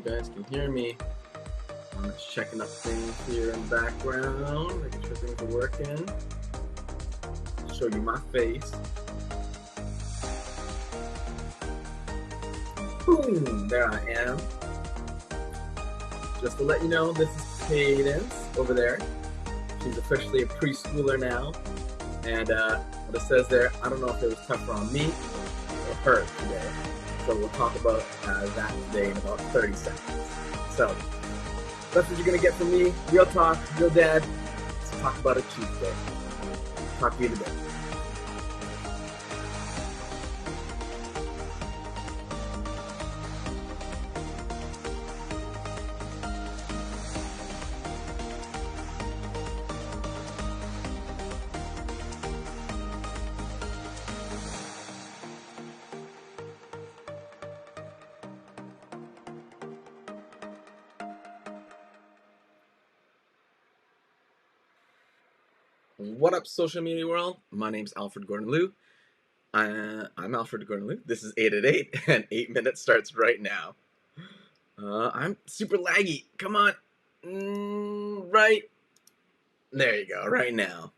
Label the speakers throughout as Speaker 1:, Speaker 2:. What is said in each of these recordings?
Speaker 1: guys can hear me. I'm just checking up things here in the background, making sure things are working. Show you my face. Boom! There I am. Just to let you know, this is Kaydence over there. She's officially a preschooler now. And what it says there, I don't know if it was tougher on me or her today. So we'll talk about that today in about 30 seconds. So that's what you're going to get from me. Real talk, real dad. Let's talk about it Tuesday. Talk to you today. What up, social media world? My name's Alfred Gordon-Liu. I'm Alfred Gordon-Liu. This is 8 at 8, and 8 minutes starts right now. I'm super laggy. Come on. Right. There you go, right now.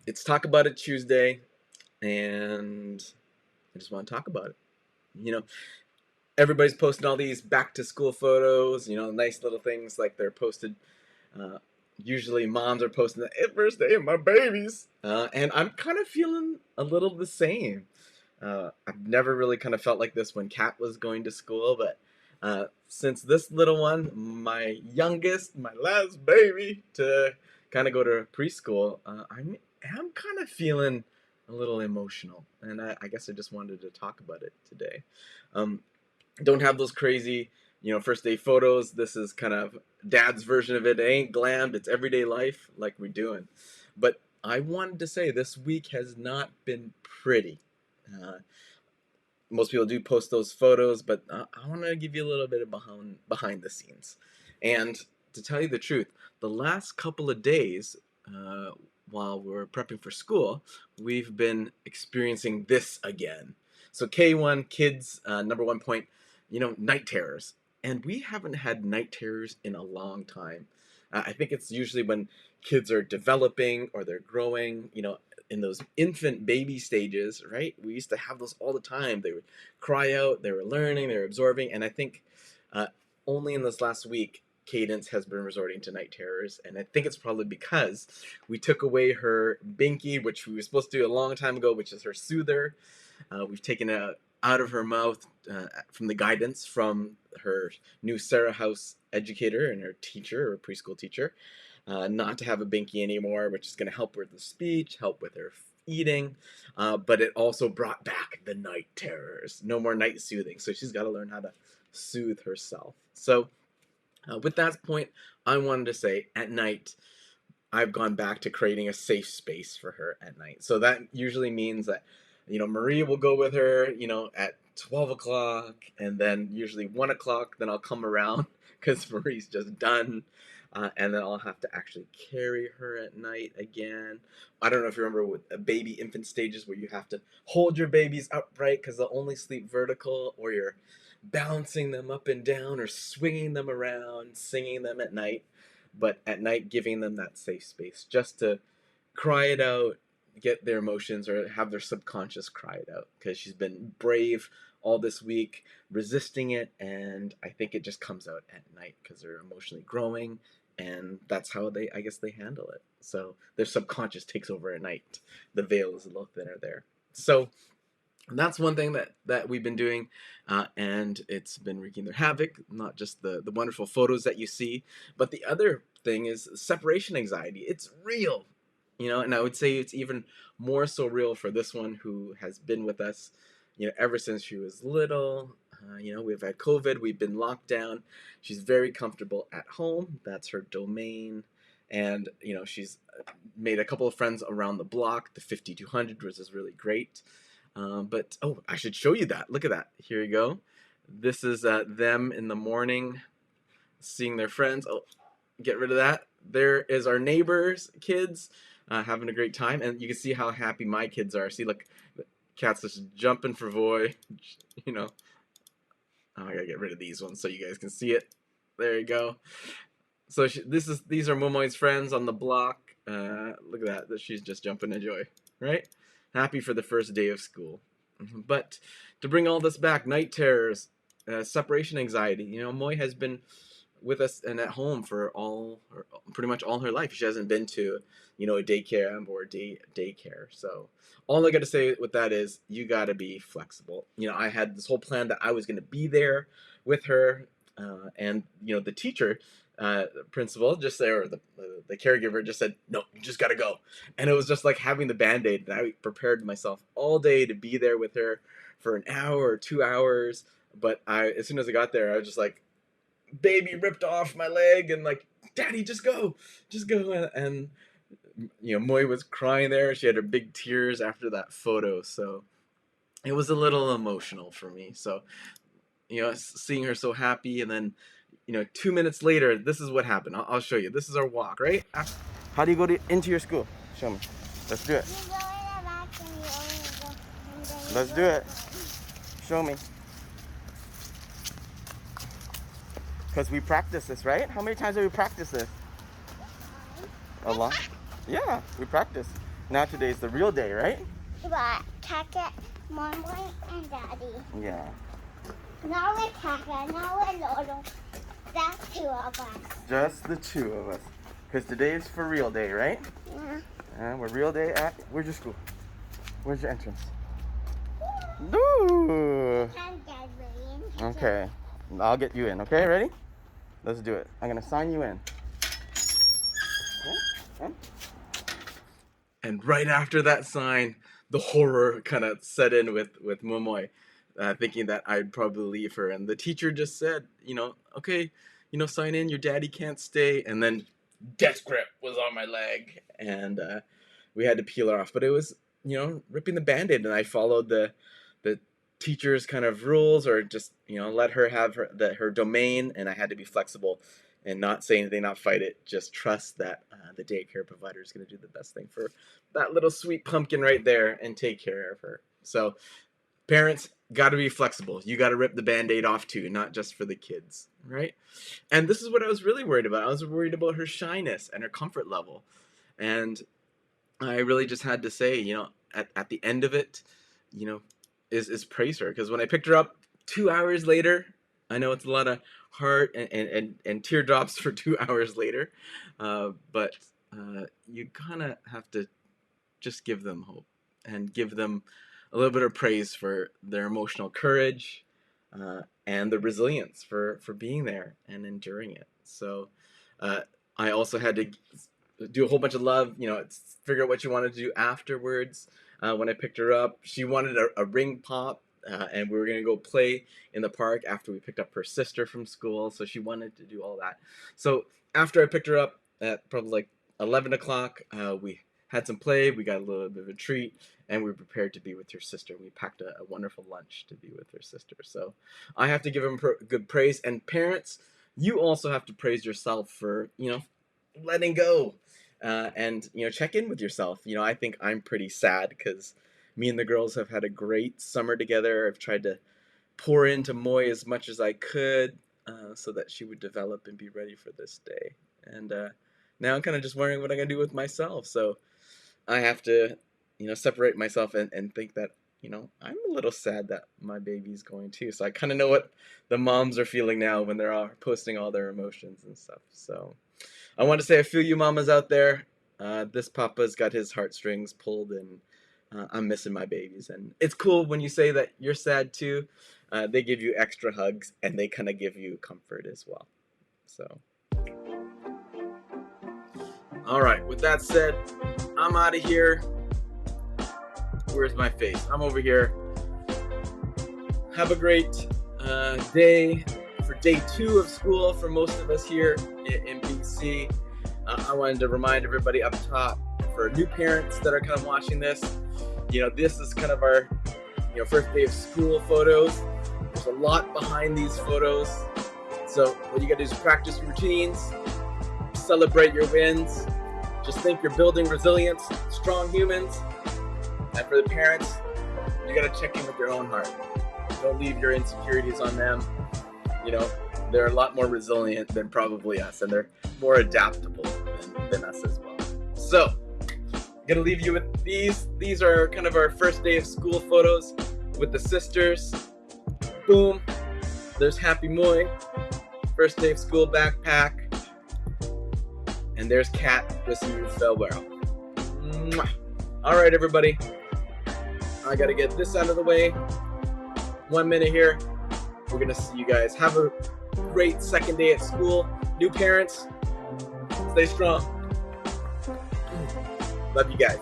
Speaker 1: It's Talk About It Tuesday, and I just want to talk about it. You know, everybody's posting all these back-to-school photos, nice little things like they're posted. Usually moms are posting the first day of my babies. And I'm kind of feeling a little the same. I've never really kind of felt like this when Kat was going to school, but since this little one, my youngest, my last baby, to kind of go to preschool, I am kind of feeling a little emotional. And I guess I just wanted to talk about it today. Don't have those crazy first day photos. This is kind of dad's version of it. It ain't glammed, it's everyday life like we're doing. But I wanted to say this week has not been pretty. Most people do post those photos, but I want to give you a little bit of behind the scenes. And to tell you the truth, the last couple of days, while we're prepping for school, we've been experiencing this again. So K1, kids, number 1 point, night terrors. And we haven't had night terrors in a long time. I think it's usually when kids are developing or they're growing, in those infant baby stages, right? We used to have those all the time. They would cry out, they were learning, they were absorbing. And I think only in this last week, Kaydence has been resorting to night terrors. And I think it's probably because we took away her binky, which we were supposed to do a long time ago, which is her soother. We've taken it out of her mouth from the guidance from her new Sarah House educator and her teacher, or preschool teacher, not to have a binky anymore, which is going to help her with the speech, help with her eating, but it also brought back the night terrors. No more night soothing, so she's got to learn how to soothe herself. So with that point, I wanted to say at night, I've gone back to creating a safe space for her at night. So that usually means that Marie will go with her, at 12 o'clock, and then usually 1 o'clock, then I'll come around because Marie's just done, and then I'll have to actually carry her at night again. I don't know if you remember with baby infant stages where you have to hold your babies upright because they'll only sleep vertical, or you're bouncing them up and down or swinging them around, singing them at night, but at night giving them that safe space just to cry it out, get their emotions, or have their subconscious cry it out, because she's been brave all this week resisting it, and I think it just comes out at night because they're emotionally growing, and that's how they handle it. So their subconscious takes over at night. The veil is a little thinner there. So that's one thing that we've been doing, and it's been wreaking their havoc, not just the wonderful photos that you see, but the other thing is separation anxiety. It's real. And I would say it's even more so real for this one who has been with us, ever since she was little. We've had COVID, we've been locked down. She's very comfortable at home. That's her domain. And, she's made a couple of friends around the block, the 5200, which is really great. But, I should show you that. Look at that. Here you go. This is them in the morning seeing their friends. Oh, get rid of that. There is our neighbors' kids. Having a great time, and you can see how happy my kids are. See, look, the cat's just jumping for joy, Oh, I gotta get rid of these ones so you guys can see it. There you go. So these are Momoi's friends on the block. Look at that. She's just jumping in joy, right? Happy for the first day of school. But to bring all this back, night terrors, separation anxiety. You know, Moi has been with us and at home for pretty much all her life. She hasn't been to, you know, a daycare or daycare. So all I got to say with that is you got to be flexible. You know, I had this whole plan that I was going to be there with her, and you know, the teacher, principal, just there, or the caregiver just said, no, you just got to go. And it was just like having the band-aid. I prepared myself all day to be there with her for an hour or 2 hours. But as soon as I got there, I was just like, baby ripped off my leg, and like, Daddy, just go. And you know, Moi was crying there. She had her big tears after that photo, so it was a little emotional for me. So, you know, seeing her so happy, and then, you know, 2 minutes later, this is what happened. I'll show you. This is our walk, right? How do you go into your school? Show me. Let's do it. Let's do it. Show me. Because we practice this, right? How many times have we practiced this? A lot? Yeah, we practice. Now today's the real day, right?
Speaker 2: But Kaka, Mama, and Daddy.
Speaker 1: Yeah.
Speaker 2: Now we're Kaka, now we're Lolo. That's 2 of us.
Speaker 1: Just the 2 of us. Because today is for real day, right?
Speaker 2: Yeah.
Speaker 1: And we're real day at, where's your school? Where's your entrance? Ooh. Okay. I'll get you in, okay? Ready? Let's do it. I'm going to sign you in. Okay. And right after that sign, the horror kind of set in with Momoi, thinking that I'd probably leave her. And the teacher just said, you know, okay, you know, sign in, your daddy can't stay. And then death grip was on my leg, and we had to peel her off. But it was, you know, ripping the band-aid, and I followed the teacher's kind of rules, or just, you know, let her have her domain, and I had to be flexible and not say anything, not fight it, just trust that the daycare provider is going to do the best thing for that little sweet pumpkin right there and take care of her. So parents, got to be flexible. You got to rip the band-aid off too, not just for the kids, right? And this is what I was really worried about. I was worried about her shyness and her comfort level. And I really just had to say, you know, at the end of it, you know, is praise her. Because when I picked her up 2 hours later, I know it's a lot of heart and teardrops for 2 hours later, but you kind of have to just give them hope and give them a little bit of praise for their emotional courage, and the resilience for being there and enduring it. So I also had to do a whole bunch of love, you know, figure out what she wanted to do afterwards. When I picked her up, she wanted a ring pop, and we were going to go play in the park after we picked up her sister from school. So she wanted to do all that. So after I picked her up at probably like 11 o'clock, we had some play, we got a little bit of a treat, and we were prepared to be with her sister. We packed a wonderful lunch to be with her sister. So I have to give him good praise. And parents, you also have to praise yourself for, you know, letting go. And, you know, check in with yourself. You know, I think I'm pretty sad because me and the girls have had a great summer together. I've tried to pour into Moi as much as I could, so that she would develop and be ready for this day. And now I'm kind of just wondering what I'm going to do with myself. So I have to, you know, separate myself and think that, you know, I'm a little sad that my baby's going too. So I kind of know what the moms are feeling now when they're all posting all their emotions and stuff. So I want to say I feel you mamas out there. This papa's got his heartstrings pulled, and I'm missing my babies. And it's cool when you say that you're sad too. They give you extra hugs, and they kind of give you comfort as well. So, all right, with that said, I'm out of here. Where's my face? I'm over here. Have a great day for day 2 of school for most of us here in BC. I wanted to remind everybody up top, for new parents that are kind of watching this, you know, this is kind of our, you know, first day of school photos. There's a lot behind these photos. So what you got to do is practice routines, celebrate your wins, just think you're building resilience, strong humans. And for the parents, you got to check in with your own heart. Don't leave your insecurities on them. You know, they're a lot more resilient than probably us, and they're more adaptable than us as well. So, I'm gonna leave you with these. These are kind of our first day of school photos with the sisters. Boom. There's Happy Moy. First day of school backpack. And there's Kat wishing you farewell. All right, everybody. I gotta get this out of the way. 1 minute here. We're gonna see you guys. Have a great second day at school. New parents, stay strong. Love you guys.